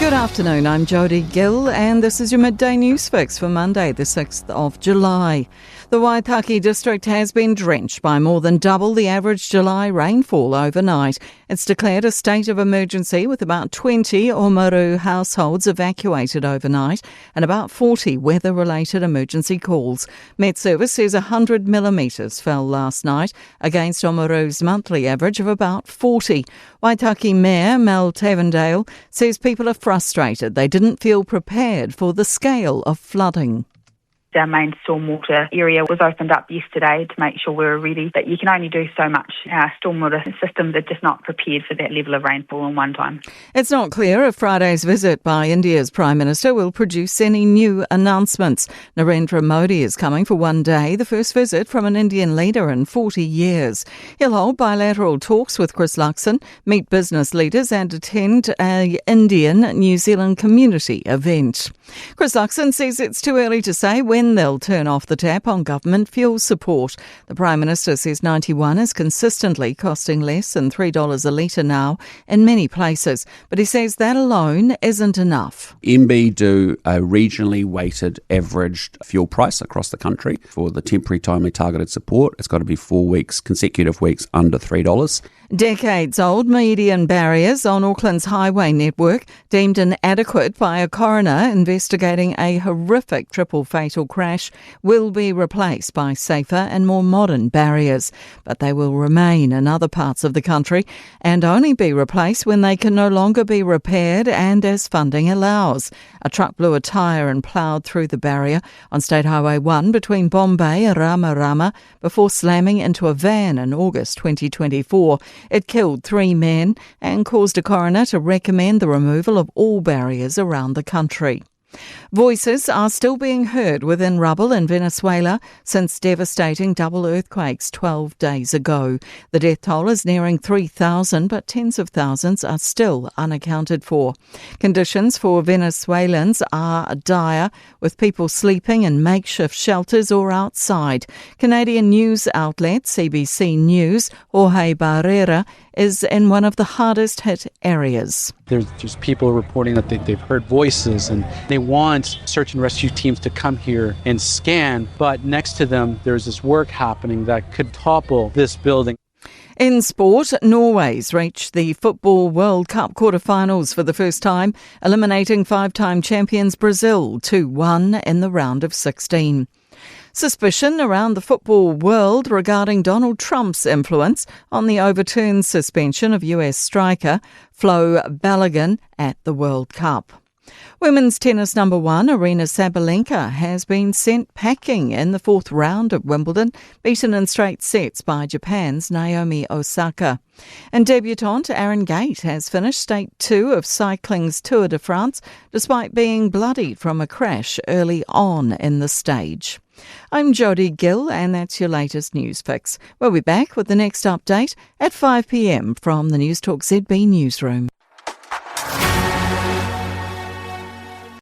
Good afternoon, I'm Jodie Gill and this is your Midday News Fix for Monday the 6th of July. The Waitaki district has been drenched by more than double the average July rainfall overnight. It's declared a state of emergency with about 20 Oamaru households evacuated overnight and about 40 weather-related emergency calls. Met Service says 100 millimetres fell last night against Oamaru's monthly average of about 40. Waitaki Mayor Mel Tavendale says people are frustrated. They didn't feel prepared for the scale of flooding. Our main stormwater area was opened up yesterday to make sure we were ready, but you can only do so much. Our stormwater systems are just not prepared for that level of rainfall in one time. It's not clear if Friday's visit by India's Prime Minister will produce any new announcements. Narendra Modi is coming for one day, the first visit from an Indian leader in 40 years. He'll hold bilateral talks with Chris Luxon, meet business leaders and attend an Indian-New Zealand community event. Chris Luxon says it's too early to say when they'll turn off the tap on government fuel support. The Prime Minister says 91 is consistently costing less than $3 a litre now in many places, but he says that alone isn't enough. MB do a regionally weighted averaged fuel price across the country for the temporary timely targeted support. It's got to be 4 weeks, consecutive weeks under $3. Decades-old median barriers on Auckland's highway network deemed inadequate by a coroner investigating a horrific triple fatal crash will be replaced by safer and more modern barriers. But they will remain in other parts of the country and only be replaced when they can no longer be repaired and as funding allows. A truck blew a tyre and ploughed through the barrier on State Highway 1 between Bombay and Ramarama before slamming into a van in August 2024. It killed 3 men and caused a coroner to recommend the removal of all barriers around the country. Voices are still being heard within rubble in Venezuela since devastating double earthquakes 12 days ago. The death toll is nearing 3,000, but tens of thousands are still unaccounted for. Conditions for Venezuelans are dire, with people sleeping in makeshift shelters or outside. Canadian news outlet CBC News, Jorge Barrera, is in one of the hardest hit areas. There's just people reporting that they've heard voices and they want search and rescue teams to come here and scan, but next to them there's this work happening that could topple this building. In sport, Norway's reached the Football World Cup quarter-finals for the first time, eliminating 5-time champions Brazil 2-1 in the round of 16. Suspicion around the football world regarding Donald Trump's influence on the overturned suspension of US striker Flo Balogun at the World Cup. Women's tennis number 1, Aryna Sabalenka, has been sent packing in the 4th round of Wimbledon, beaten in straight sets by Japan's Naomi Osaka. And debutante Aaron Gate has finished Stage 2 of cycling's Tour de France, despite being bloodied from a crash early on in the stage. I'm Jodie Gill, and that's your latest news fix. We'll be back with the next update at 5 p.m. from the Newstalk ZB newsroom.